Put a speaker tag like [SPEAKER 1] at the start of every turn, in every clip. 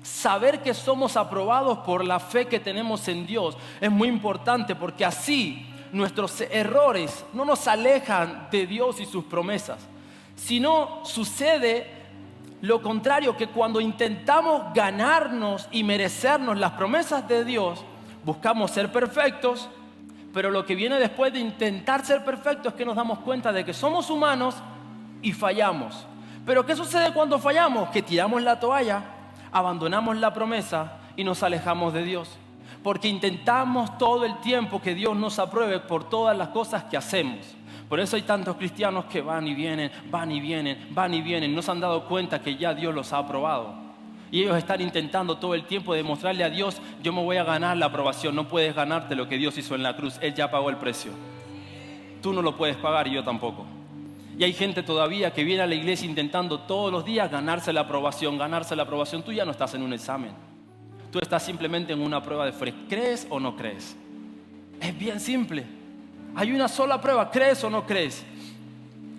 [SPEAKER 1] saber que somos aprobados por la fe que tenemos en Dios es muy importante, porque así nuestros errores no nos alejan de Dios y sus promesas, sino sucede lo contrario, que cuando intentamos ganarnos y merecernos las promesas de Dios, buscamos ser perfectos, pero lo que viene después de intentar ser perfectos es que nos damos cuenta de que somos humanos y fallamos. Pero ¿qué sucede cuando fallamos? Que tiramos la toalla, abandonamos la promesa y nos alejamos de Dios. Porque intentamos todo el tiempo que Dios nos apruebe por todas las cosas que hacemos. Por eso hay tantos cristianos que van y vienen, van y vienen, van y vienen. No se han dado cuenta que ya Dios los ha aprobado. Y ellos están intentando todo el tiempo demostrarle a Dios: yo me voy a ganar la aprobación. No puedes ganarte lo que Dios hizo en la cruz. Él ya pagó el precio. Tú no lo puedes pagar y yo tampoco. Y hay gente todavía que viene a la iglesia intentando todos los días ganarse la aprobación, ganarse la aprobación. Tú ya no estás en un examen. Tú estás simplemente en una prueba de fe. ¿Crees o no crees? Es bien simple. Hay una sola prueba: ¿crees o no crees?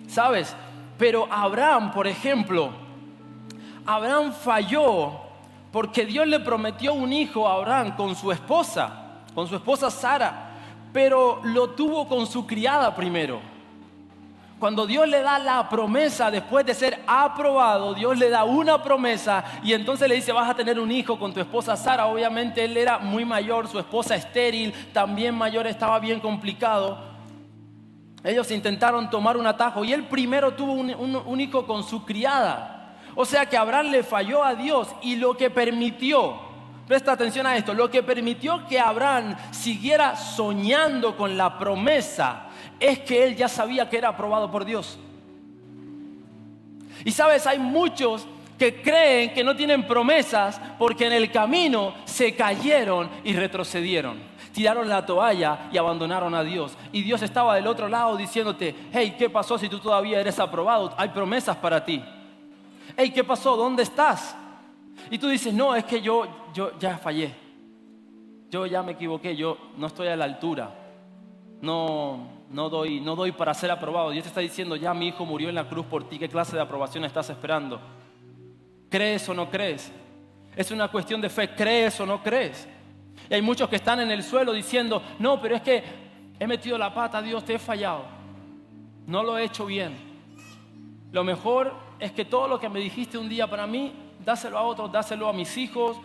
[SPEAKER 1] ¿Sabes? Pero Abraham, por ejemplo, Abraham falló porque Dios le prometió un hijo a Abraham con su esposa Sara, pero lo tuvo con su criada primero. Cuando Dios le da la promesa, después de ser aprobado, Dios le da una promesa y entonces le dice: vas a tener un hijo con tu esposa Sara. Obviamente él era muy mayor, su esposa estéril, también mayor, estaba bien complicado. Ellos intentaron tomar un atajo y él primero tuvo un hijo con su criada. O sea que Abraham le falló a Dios, y lo que permitió, presta atención a esto, lo que permitió que Abraham siguiera soñando con la promesa es que él ya sabía que era aprobado por Dios. Y sabes, hay muchos que creen que no tienen promesas porque en el camino se cayeron y retrocedieron. Tiraron la toalla y abandonaron a Dios. Y Dios estaba del otro lado diciéndote: hey, ¿qué pasó si tú todavía eres aprobado? Hay promesas para ti. Hey, ¿qué pasó? ¿Dónde estás? Y tú dices: no, es que yo ya fallé. Yo ya me equivoqué, yo no estoy a la altura. No doy para ser aprobado. Dios te está diciendo: ya mi hijo murió en la cruz por ti. ¿Qué clase de aprobación estás esperando? ¿Crees o no crees? Es una cuestión de fe. ¿Crees o no crees? Y hay muchos que están en el suelo diciendo: no, pero es que he metido la pata, Dios, te he fallado. No lo he hecho bien. Lo mejor es que todo lo que me dijiste un día para mí, dáselo a otros, dáselo a mis hijos,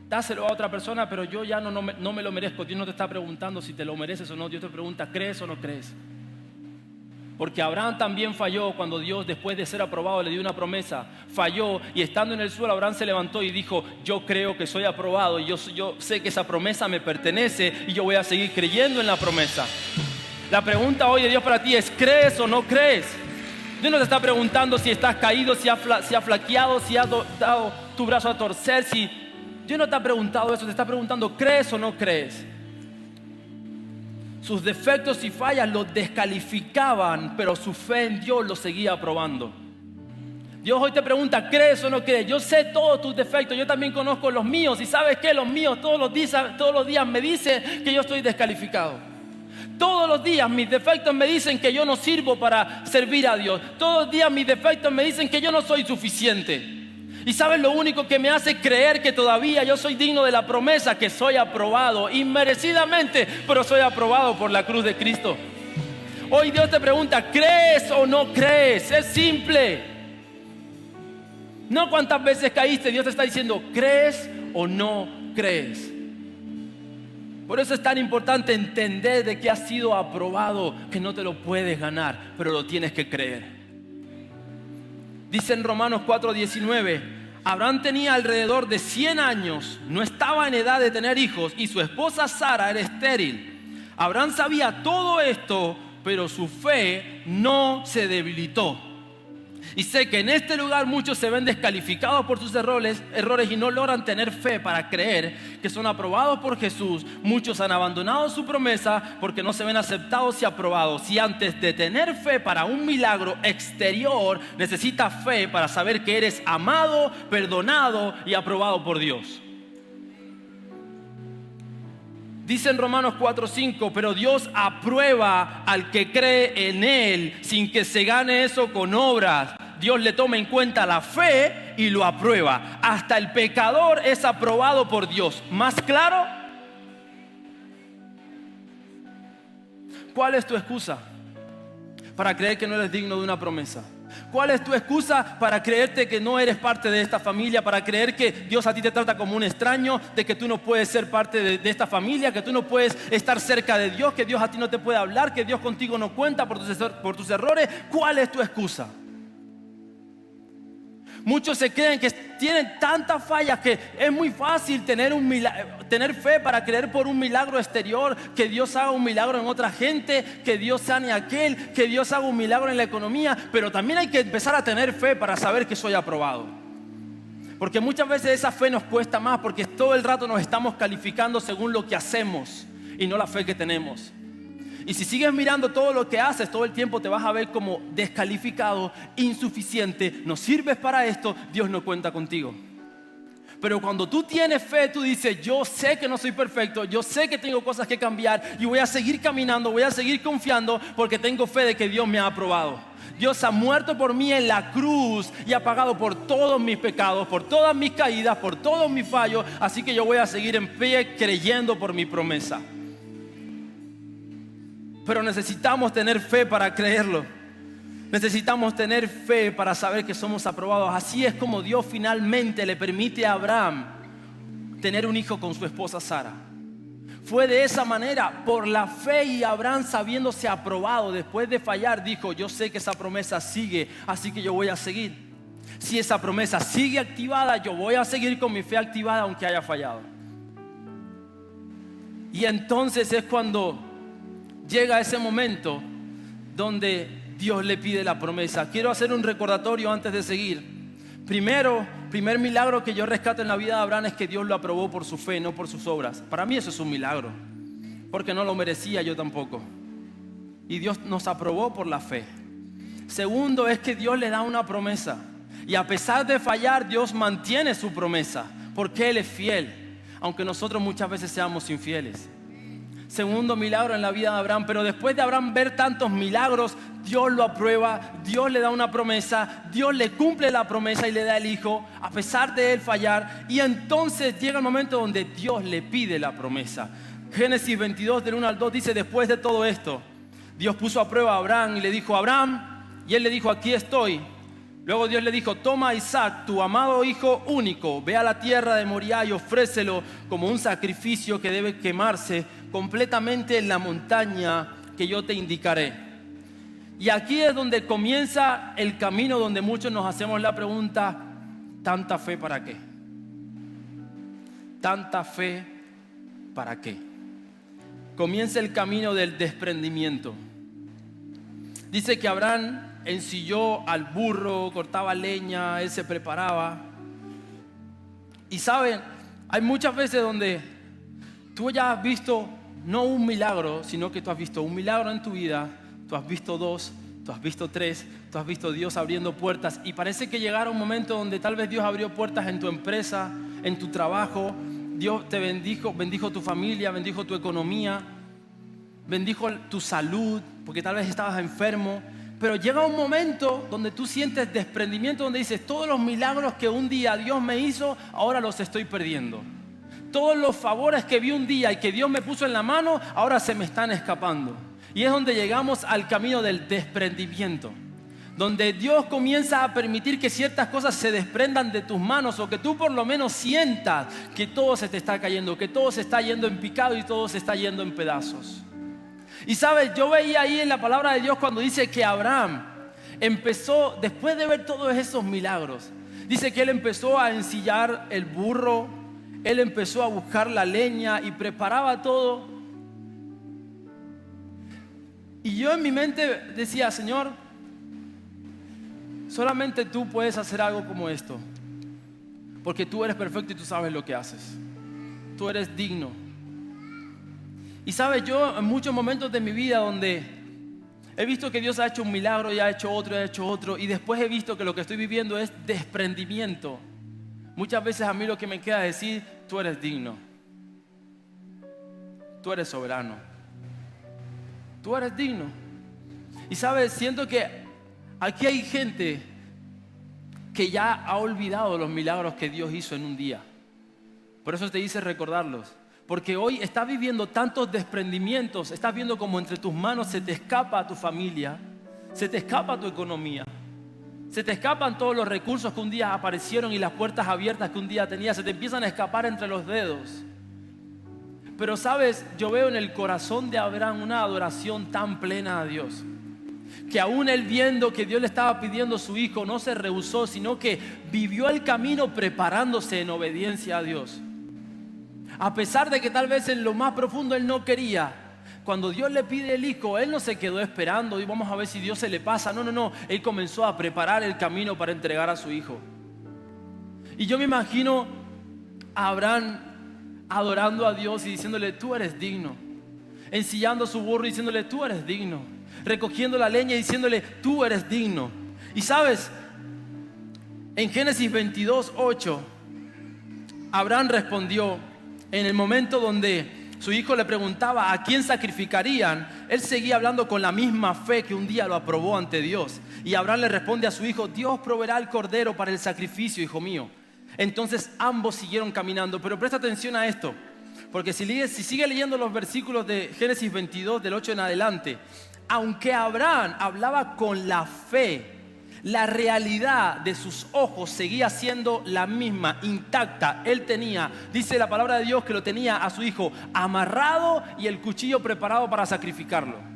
[SPEAKER 1] dáselo a otra persona, pero yo ya no me lo merezco. Dios no te está preguntando si te lo mereces o no. Dios te pregunta: ¿crees o no crees? Porque Abraham también falló cuando Dios, después de ser aprobado, le dio una promesa. Falló, y estando en el suelo, Abraham se levantó y dijo: yo creo que soy aprobado, y yo sé que esa promesa me pertenece, y yo voy a seguir creyendo en la promesa. La pregunta hoy de Dios para ti es: ¿crees o no crees? Dios no te está preguntando si estás caído, si has flaqueado, si has dado tu brazo a torcer. Dios no te ha preguntado eso, te está preguntando: ¿crees o no crees? Sus defectos y fallas los descalificaban, pero su fe en Dios los seguía aprobando. Dios hoy te pregunta: ¿crees o no crees? Yo sé todos tus defectos, yo también conozco los míos. Y ¿sabes qué? Los míos todos los días me dicen que yo estoy descalificado. Todos los días mis defectos me dicen que yo no sirvo para servir a Dios. Todos los días mis defectos me dicen que yo no soy suficiente. Y ¿sabes lo único que me hace creer que todavía yo soy digno de la promesa? Que soy aprobado, inmerecidamente, pero soy aprobado por la cruz de Cristo. Hoy Dios te pregunta: ¿crees o no crees? Es simple. No cuántas veces caíste. Dios te está diciendo: ¿crees o no crees? Por eso es tan importante entender de que has sido aprobado, que no te lo puedes ganar, pero lo tienes que creer. Dice en Romanos 4:19: Abraham tenía alrededor de 100 años, no estaba en edad de tener hijos, y su esposa Sara era estéril. Abraham sabía todo esto, pero su fe no se debilitó. Y sé que en este lugar muchos se ven descalificados por sus errores y no logran tener fe para creer que son aprobados por Jesús. Muchos han abandonado su promesa porque no se ven aceptados y aprobados. Y antes de tener fe para un milagro exterior, necesitas fe para saber que eres amado, perdonado y aprobado por Dios. Dice en Romanos 4:5: pero Dios aprueba al que cree en Él sin que se gane eso con obras. Dios le toma en cuenta la fe y lo aprueba. Hasta el pecador es aprobado por Dios. ¿Más claro? ¿Cuál es tu excusa para creer que no eres digno de una promesa? ¿Cuál es tu excusa para creerte que no eres parte de esta familia? Para creer que Dios a ti te trata como un extraño, de que tú no puedes ser parte de esta familia, que tú no puedes estar cerca de Dios, que Dios a ti no te puede hablar, que Dios contigo no cuenta por tus errores. ¿Cuál es tu excusa? Muchos se creen que tienen tantas fallas que es muy fácil tener fe para creer por un milagro exterior, que Dios haga un milagro en otra gente, que Dios sane a aquel, que Dios haga un milagro en la economía. Pero también hay que empezar a tener fe para saber que soy aprobado. Porque muchas veces esa fe nos cuesta más, porque todo el rato nos estamos calificando según lo que hacemos y no la fe que tenemos. Y si sigues mirando todo lo que haces, todo el tiempo te vas a ver como descalificado, insuficiente, no sirves para esto, Dios no cuenta contigo. Pero cuando tú tienes fe, tú dices, yo sé que no soy perfecto, yo sé que tengo cosas que cambiar y voy a seguir caminando, voy a seguir confiando porque tengo fe de que Dios me ha aprobado. Dios ha muerto por mí en la cruz y ha pagado por todos mis pecados, por todas mis caídas, por todos mis fallos, así que yo voy a seguir en pie creyendo por mi promesa. Pero necesitamos tener fe para creerlo. Necesitamos tener fe para saber que somos aprobados. Así es como Dios finalmente le permite a Abraham tener un hijo con su esposa Sara. Fue de esa manera, por la fe, y Abraham, sabiéndose aprobado después de fallar, dijo, yo sé que esa promesa sigue, así que yo voy a seguir. Si esa promesa sigue activada, yo voy a seguir con mi fe activada aunque haya fallado. Y entonces es cuando llega ese momento donde Dios le pide la promesa. Quiero hacer un recordatorio antes de seguir. Primer milagro que yo rescato en la vida de Abraham es que Dios lo aprobó por su fe, no por sus obras. Para mí eso es un milagro, porque no lo merecía yo tampoco. Y Dios nos aprobó por la fe. Segundo es que Dios le da una promesa. Y a pesar de fallar, Dios mantiene su promesa, porque Él es fiel, aunque nosotros muchas veces seamos infieles. Segundo milagro en la vida de Abraham. Pero después de Abraham ver tantos milagros, Dios lo aprueba, Dios le da una promesa, Dios le cumple la promesa y le da el hijo, a pesar de él fallar. Y entonces llega el momento donde Dios le pide la promesa. Génesis 22 del 1 al 2 dice, después de todo esto, Dios puso a prueba a Abraham y le dijo, Abraham, y él le dijo, aquí estoy. Luego Dios le dijo, toma a Isaac, tu amado hijo único, ve a la tierra de Moriah y ofrécelo como un sacrificio que debe quemarse completamente en la montaña que yo te indicaré. Y aquí es donde comienza el camino donde muchos nos hacemos la pregunta, ¿tanta fe para qué? ¿Tanta fe para qué? Comienza el camino del desprendimiento. Dice que Abraham ensilló al burro, cortaba leña, él se preparaba. Y saben, hay muchas veces donde tú ya has visto no un milagro, sino que tú has visto un milagro en tu vida, tú has visto dos, tú has visto tres, tú has visto Dios abriendo puertas. Y parece que llegará un momento donde tal vez Dios abrió puertas en tu empresa, en tu trabajo. Dios te bendijo tu familia, bendijo tu economía, bendijo tu salud, porque tal vez estabas enfermo. Pero llega un momento donde tú sientes desprendimiento, donde dices, todos los milagros que un día Dios me hizo, ahora los estoy perdiendo. Todos los favores que vi un día y que Dios me puso en la mano, ahora se me están escapando. Y es donde llegamos al camino del desprendimiento, donde Dios comienza a permitir que ciertas cosas se desprendan de tus manos, o que tú por lo menos sientas que todo se te está cayendo, que todo se está yendo en picado y todo se está yendo en pedazos. Y sabes, yo veía ahí en la palabra de Dios cuando dice que Abraham empezó, después de ver todos esos milagros, dice que él empezó a ensillar el burro, él empezó a buscar la leña y preparaba todo. Y yo en mi mente decía, Señor, solamente tú puedes hacer algo como esto, porque tú eres perfecto y tú sabes lo que haces. Tú eres digno. Y sabes, yo en muchos momentos de mi vida donde he visto que Dios ha hecho un milagro y ha hecho otro, y después he visto que lo que estoy viviendo es desprendimiento. Muchas veces a mí lo que me queda es decir, tú eres digno, tú eres soberano, tú eres digno. Y sabes, siento que aquí hay gente que ya ha olvidado los milagros que Dios hizo en un día. Por eso te dice recordarlos. Porque hoy estás viviendo tantos desprendimientos, estás viendo como entre tus manos se te escapa tu familia, se te escapa tu economía, se te escapan todos los recursos que un día aparecieron y las puertas abiertas que un día tenías, se te empiezan a escapar entre los dedos. Pero sabes, yo veo en el corazón de Abraham una adoración tan plena a Dios, que aún él viendo que Dios le estaba pidiendo a su hijo, no se rehusó, sino que vivió el camino preparándose en obediencia a Dios. A pesar de que tal vez en lo más profundo él no quería, cuando Dios le pide el hijo, él no se quedó esperando y vamos a ver si Dios se le pasa. No, él comenzó a preparar el camino para entregar a su hijo. Y yo me imagino a Abraham adorando a Dios y diciéndole, tú eres digno. Ensillando su burro y diciéndole, tú eres digno. Recogiendo la leña y diciéndole, tú eres digno. Y sabes, en Génesis 22:8, Abraham respondió, en el momento donde su hijo le preguntaba a quién sacrificarían, él seguía hablando con la misma fe que un día lo aprobó ante Dios. Y Abraham le responde a su hijo, Dios proveerá el cordero para el sacrificio, hijo mío. Entonces ambos siguieron caminando. Pero presta atención a esto, porque si sigue leyendo los versículos de Génesis 22, del 8 en adelante, aunque Abraham hablaba con la fe, la realidad de sus ojos seguía siendo la misma, intacta. Él tenía, dice la palabra de Dios, que lo tenía a su hijo amarrado y el cuchillo preparado para sacrificarlo.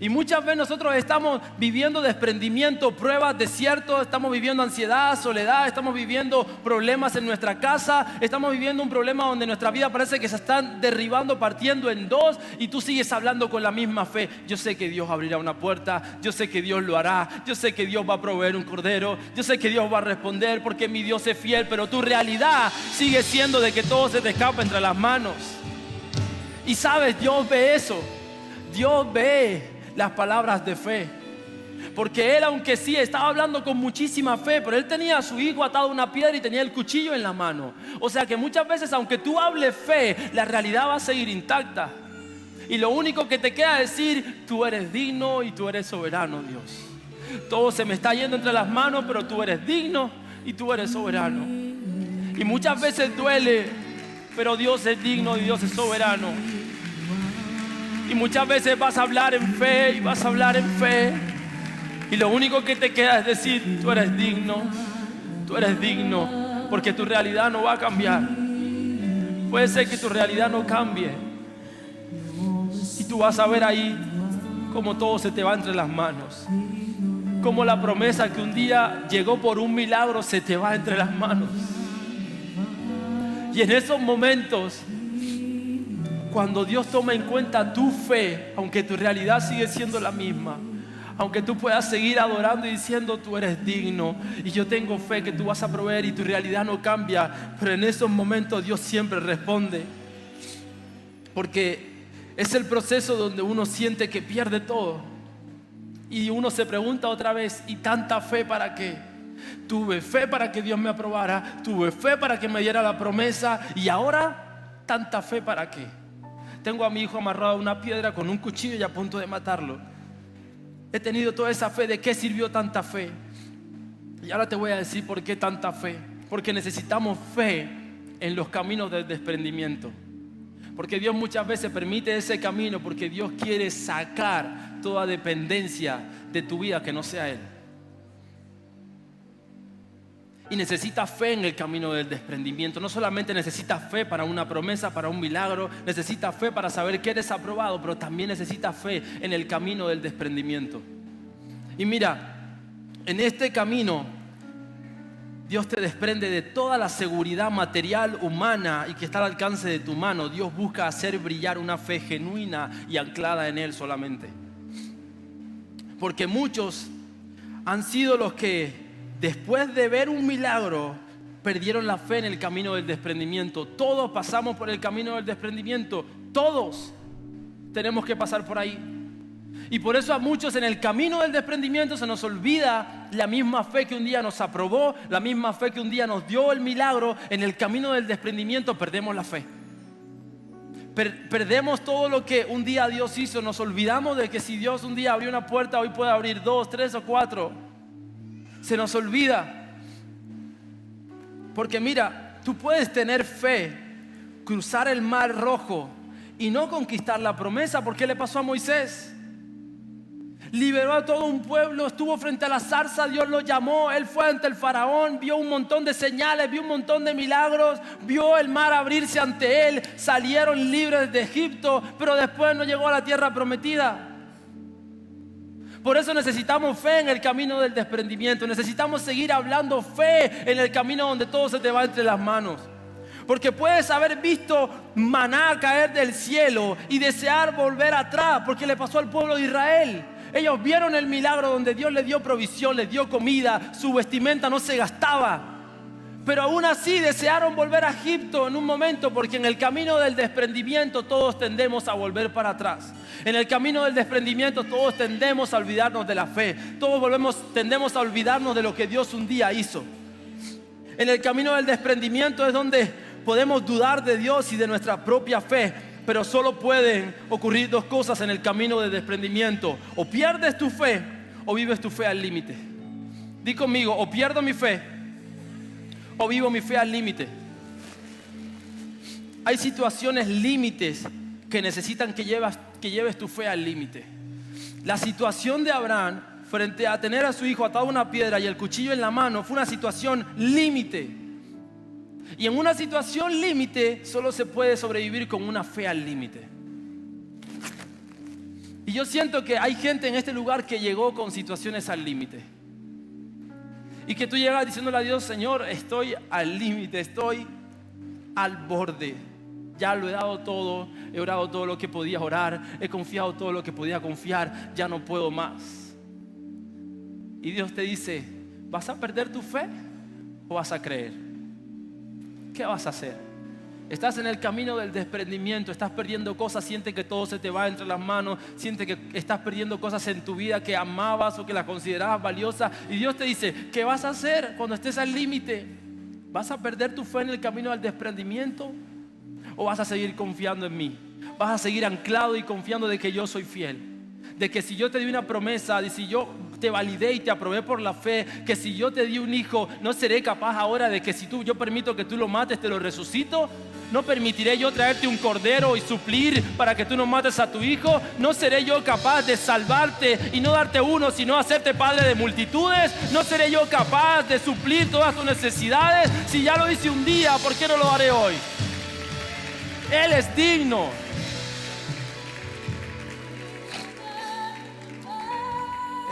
[SPEAKER 1] Y muchas veces nosotros estamos viviendo desprendimiento, pruebas, desiertos, estamos viviendo ansiedad, soledad, estamos viviendo problemas en nuestra casa, estamos viviendo un problema donde nuestra vida parece que se están derribando, partiendo en dos, y tú sigues hablando con la misma fe. Yo sé que Dios abrirá una puerta, yo sé que Dios lo hará, yo sé que Dios va a proveer un cordero, yo sé que Dios va a responder porque mi Dios es fiel, pero tu realidad sigue siendo de que todo se te escapa entre las manos. Y sabes, Dios ve eso, Dios ve las palabras de fe, porque él, aunque sí estaba hablando con muchísima fe, pero él tenía a su hijo atado a una piedra y tenía el cuchillo en la mano. O sea que muchas veces, aunque tú hables fe, la realidad va a seguir intacta, y lo único que te queda es decir, tú eres digno y tú eres soberano, Dios. Todo se me está yendo entre las manos, pero tú eres digno y tú eres soberano. Y muchas veces duele, pero Dios es digno y Dios es soberano. Y muchas veces vas a hablar en fe y vas a hablar en fe, y lo único que te queda es decir, tú eres digno, porque tu realidad no va a cambiar. Puede ser que tu realidad no cambie, y tú vas a ver ahí cómo todo se te va entre las manos, cómo la promesa que un día llegó por un milagro se te va entre las manos. Y en esos momentos, cuando Dios toma en cuenta tu fe, aunque tu realidad sigue siendo la misma, aunque tú puedas seguir adorando y diciendo tú eres digno y yo tengo fe que tú vas a proveer y tu realidad no cambia, pero en esos momentos Dios siempre responde, porque es el proceso donde uno siente que pierde todo y uno se pregunta otra vez, ¿y tanta fe para qué? Tuve fe para que Dios me aprobara, tuve fe para que me diera la promesa, y ahora tanta fe para qué. Tengo a mi hijo amarrado a una piedra con un cuchillo y a punto de matarlo. He tenido toda esa fe. ¿De qué sirvió tanta fe? Y ahora te voy a decir por qué tanta fe. Porque necesitamos fe en los caminos del desprendimiento. Porque Dios muchas veces permite ese camino porque Dios quiere sacar toda dependencia de tu vida que no sea Él. Y necesitas fe en el camino del desprendimiento. No solamente necesitas fe para una promesa, para un milagro, necesitas fe para saber que eres aprobado, pero también necesitas fe en el camino del desprendimiento. Y mira, en este camino Dios te desprende de toda la seguridad material, humana y que está al alcance de tu mano. Dios busca hacer brillar una fe genuina y anclada en Él solamente. Porque muchos han sido los que, después de ver un milagro, perdieron la fe en el camino del desprendimiento. Todos pasamos por el camino del desprendimiento. Todos tenemos que pasar por ahí. Y por eso a muchos en el camino del desprendimiento se nos olvida la misma fe que un día nos aprobó, la misma fe que un día nos dio el milagro. En el camino del desprendimiento perdemos la fe. Perdemos todo lo que un día Dios hizo. Nos olvidamos de que si Dios un día abrió una puerta, hoy puede abrir 2, 3 o 4. Se nos olvida. Porque mira, tú puedes tener fe, cruzar el mar rojo y no conquistar la promesa. ¿Por qué le pasó a Moisés? Liberó a todo un pueblo, estuvo frente a la zarza, Dios lo llamó, él fue ante el faraón, vio un montón de señales, vio un montón de milagros, vio el mar abrirse ante él, salieron libres de Egipto, pero después no llegó a la tierra prometida. Por eso necesitamos fe en el camino del desprendimiento, necesitamos seguir hablando fe en el camino donde todo se te va entre las manos. Porque puedes haber visto maná caer del cielo y desear volver atrás, porque le pasó al pueblo de Israel. Ellos vieron el milagro donde Dios les dio provisión, les dio comida, su vestimenta no se gastaba. Pero aún así desearon volver a Egipto en un momento, porque en el camino del desprendimiento todos tendemos a volver para atrás. En el camino del desprendimiento todos tendemos a olvidarnos de la fe. Todos tendemos a olvidarnos de lo que Dios un día hizo. En el camino del desprendimiento es donde podemos dudar de Dios y de nuestra propia fe. Pero solo pueden ocurrir dos cosas en el camino de desprendimiento: o pierdes tu fe o vives tu fe al límite. Di conmigo: o pierdo mi fe o vivo mi fe al límite. Hay situaciones límites que necesitan que lleves tu fe al límite. La situación de Abraham frente a tener a su hijo atado a una piedra y el cuchillo en la mano fue una situación límite. Y en una situación límite solo se puede sobrevivir con una fe al límite. Y yo siento que hay gente en este lugar que llegó con situaciones al límite. Y que tú llegas diciéndole a Dios: Señor, estoy al límite, estoy al borde. Ya lo he dado todo, he orado todo lo que podía orar, he confiado todo lo que podía confiar, ya no puedo más. Y Dios te dice: ¿vas a perder tu fe o vas a creer? ¿Qué vas a hacer? Estás en el camino del desprendimiento, estás perdiendo cosas, sientes que todo se te va entre las manos, sientes que estás perdiendo cosas en tu vida que amabas o que las considerabas valiosas. Y Dios te dice: ¿qué vas a hacer cuando estés al límite? ¿Vas a perder tu fe en el camino del desprendimiento o vas a seguir confiando en mí? ¿Vas a seguir anclado y confiando de que yo soy fiel? De que si yo te di una promesa, de si yo te validé y te aprobé por la fe, que si yo te di un hijo, no seré capaz ahora de que si yo permito que tú lo mates, te lo resucito. No permitiré yo traerte un cordero y suplir para que tú no mates a tu hijo. No seré yo capaz de salvarte y no darte uno, sino hacerte padre de multitudes. No seré yo capaz de suplir todas tus necesidades. Si ya lo hice un día, ¿por qué no lo haré hoy? Él es digno.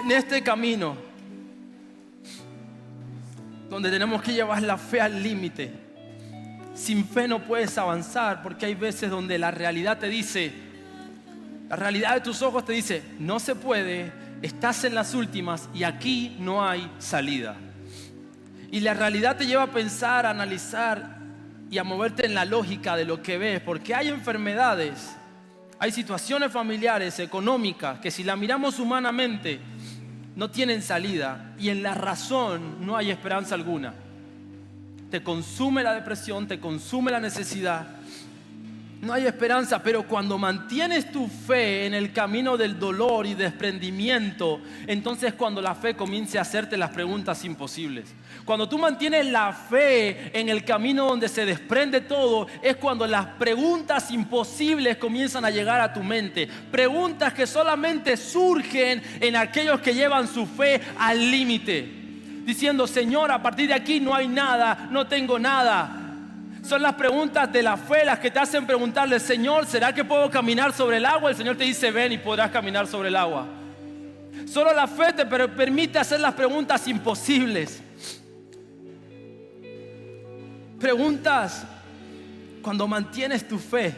[SPEAKER 1] En este camino donde tenemos que llevar la fe al límite, sin fe no puedes avanzar, porque hay veces donde la realidad te dice, la realidad de tus ojos te dice: no se puede, estás en las últimas y aquí no hay salida. Y la realidad te lleva a pensar, a analizar y a moverte en la lógica de lo que ves, porque hay enfermedades, hay situaciones familiares, económicas, que si la miramos humanamente no tienen salida, y en la razón no hay esperanza alguna. Te consume la depresión, te consume la necesidad, no hay esperanza. Pero cuando mantienes tu fe en el camino del dolor y desprendimiento, entonces cuando la fe comience a hacerte las preguntas imposibles. Cuando tú mantienes la fe en el camino donde se desprende todo, es cuando las preguntas imposibles comienzan a llegar a tu mente. Preguntas que solamente surgen en aquellos que llevan su fe al límite, diciendo: Señor, a partir de aquí no hay nada, no tengo nada. Son las preguntas de la fe las que te hacen preguntarle: Señor, ¿será que puedo caminar sobre el agua? El Señor te dice: ven y podrás caminar sobre el agua. Solo la fe te permite hacer las preguntas imposibles. Preguntas cuando mantienes tu fe.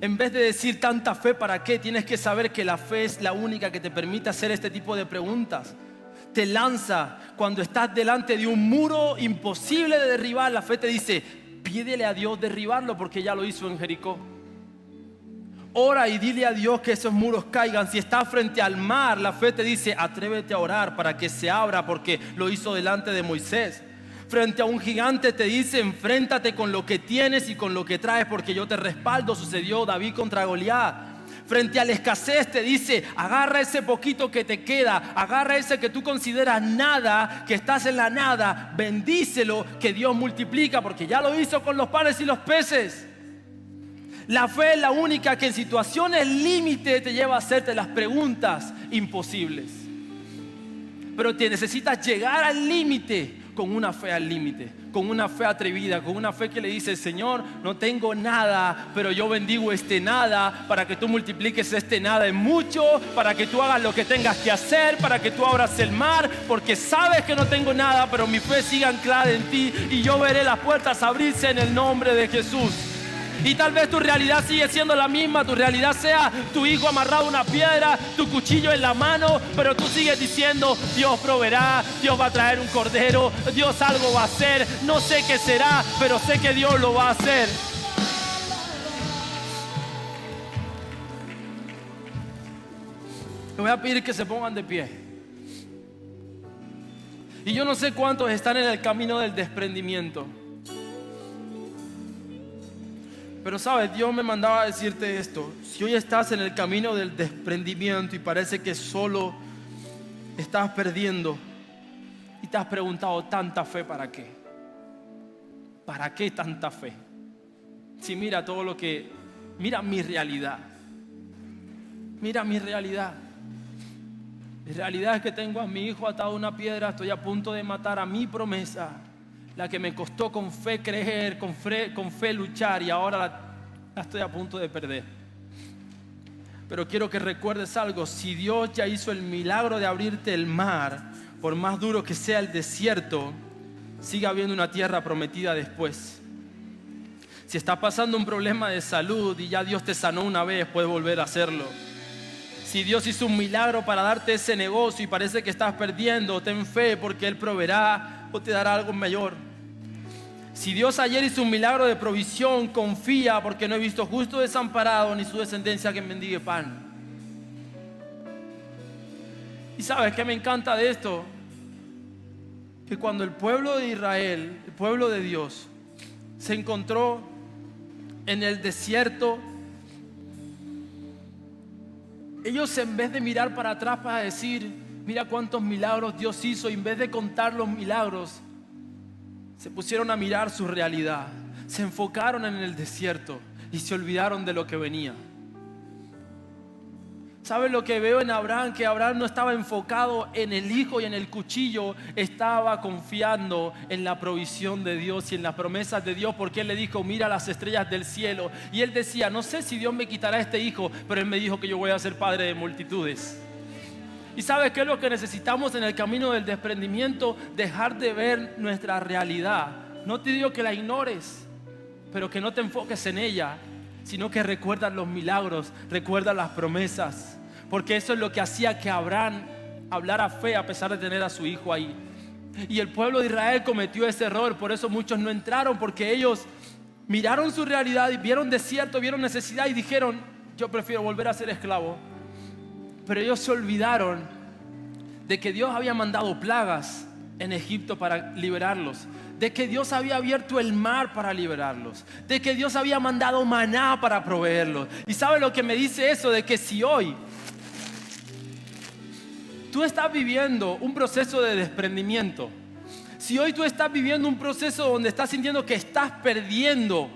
[SPEAKER 1] En vez de decir tanta fe para qué, tienes que saber que la fe es la única que te permite hacer este tipo de preguntas. Te lanza cuando estás delante de un muro imposible de derribar. La fe te dice: pídele a Dios derribarlo, porque ya lo hizo en Jericó. Ora y dile a Dios que esos muros caigan. Si estás frente al mar, la fe te dice: atrévete a orar para que se abra, porque lo hizo delante de Moisés. Frente a un gigante te dice: enfréntate con lo que tienes y con lo que traes, porque yo te respaldo. Sucedió David contra Goliat. Frente a la escasez te dice, agarra ese poquito que te queda, agarra ese que tú consideras nada, que estás en la nada, bendícelo, que Dios multiplica, porque ya lo hizo con los panes y los peces. La fe es la única que en situaciones límite te lleva a hacerte las preguntas imposibles. Pero te necesitas llegar al límite con una fe al límite, con una fe atrevida, con una fe que le dice, Señor, no tengo nada, pero yo bendigo este nada para que tú multipliques este nada en mucho, para que tú hagas lo que tengas que hacer, para que tú abras el mar, porque sabes que no tengo nada, pero mi fe sigue anclada en ti y yo veré las puertas abrirse en el nombre de Jesús. Y tal vez tu realidad sigue siendo la misma, tu realidad sea tu hijo amarrado a una piedra, tu cuchillo en la mano, pero tú sigues diciendo, Dios proveerá, Dios va a traer un cordero, Dios algo va a hacer, no sé qué será, pero sé que Dios lo va a hacer. Les voy a pedir que se pongan de pie. Y yo no sé cuántos están en el camino del desprendimiento. Pero sabes, Dios me mandaba a decirte esto. Si hoy estás en el camino del desprendimiento y parece que solo estás perdiendo y te has preguntado, ¿tanta fe para qué? ¿Para qué tanta fe? Si mira todo lo que... Mira mi realidad. Mira mi realidad. Mi realidad es que tengo a mi hijo atado a una piedra. Estoy a punto de matar a mi promesa, la que me costó con fe creer, con fe luchar, y ahora la estoy a punto de perder. Pero quiero que recuerdes algo. Si Dios ya hizo el milagro de abrirte el mar, por más duro que sea el desierto, sigue habiendo una tierra prometida después. Si estás pasando un problema de salud y ya Dios te sanó una vez, puedes volver a hacerlo. Si Dios hizo un milagro para darte ese negocio y parece que estás perdiendo, ten fe, porque Él proveerá o te dará algo mayor. Si Dios ayer hizo un milagro de provisión, confía, porque no he visto justo desamparado ni su descendencia que mendigue pan. Y ¿sabes qué me encanta de esto? Que cuando el pueblo de Israel, el pueblo de Dios, se encontró en el desierto, ellos, en vez de mirar para atrás para decir, mira cuántos milagros Dios hizo, y en vez de contar los milagros, se pusieron a mirar su realidad. Se enfocaron en el desierto y se olvidaron de lo que venía. ¿Sabes lo que veo en Abraham? Que Abraham no estaba enfocado en el hijo y en el cuchillo, estaba confiando en la provisión de Dios y en las promesas de Dios, porque él le dijo, mira las estrellas del cielo. Y él decía, no sé si Dios me quitará este hijo, pero él me dijo que yo voy a ser padre de multitudes. ¿Y sabes qué es lo que necesitamos en el camino del desprendimiento? Dejar de ver nuestra realidad. No te digo que la ignores, pero que no te enfoques en ella, sino que recuerdas los milagros, recuerdas las promesas. Porque eso es lo que hacía que Abraham hablara fe a pesar de tener a su hijo ahí. Y el pueblo de Israel cometió ese error, por eso muchos no entraron, porque ellos miraron su realidad y vieron desierto, vieron necesidad y dijeron, yo prefiero volver a ser esclavo. Pero ellos se olvidaron de que Dios había mandado plagas en Egipto para liberarlos, de que Dios había abierto el mar para liberarlos, de que Dios había mandado maná para proveerlos. ¿Y sabe lo que me dice eso? De que si hoy tú estás viviendo un proceso de desprendimiento, si hoy tú estás viviendo un proceso donde estás sintiendo que estás perdiendo,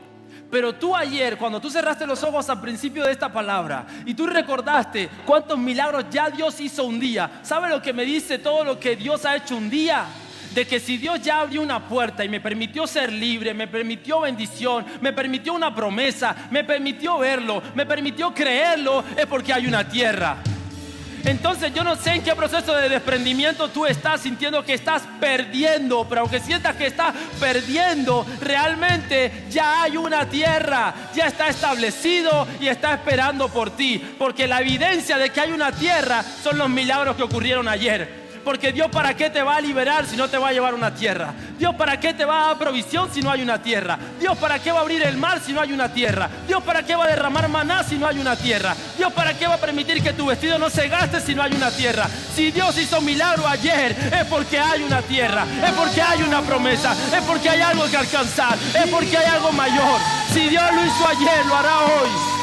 [SPEAKER 1] pero tú ayer, cuando tú cerraste los ojos al principio de esta palabra y tú recordaste cuántos milagros ya Dios hizo un día, ¿sabe lo que me dice todo lo que Dios ha hecho un día? De que si Dios ya abrió una puerta y me permitió ser libre, me permitió bendición, me permitió una promesa, me permitió verlo, me permitió creerlo, es porque hay una tierra. Entonces yo no sé en qué proceso de desprendimiento tú estás sintiendo que estás perdiendo, pero aunque sientas que estás perdiendo, realmente ya hay una tierra, ya está establecido y está esperando por ti, porque la evidencia de que hay una tierra son los milagros que ocurrieron ayer. Porque Dios, ¿para qué te va a liberar si no te va a llevar una tierra? Dios, ¿para qué te va a dar provisión si no hay una tierra? Dios, ¿para qué va a abrir el mar si no hay una tierra? Dios, ¿para qué va a derramar maná si no hay una tierra? Dios, ¿para qué va a permitir que tu vestido no se gaste si no hay una tierra? Si Dios hizo milagro ayer, es porque hay una tierra, es porque hay una promesa, es porque hay algo que alcanzar, es porque hay algo mayor. Si Dios lo hizo ayer, lo hará hoy.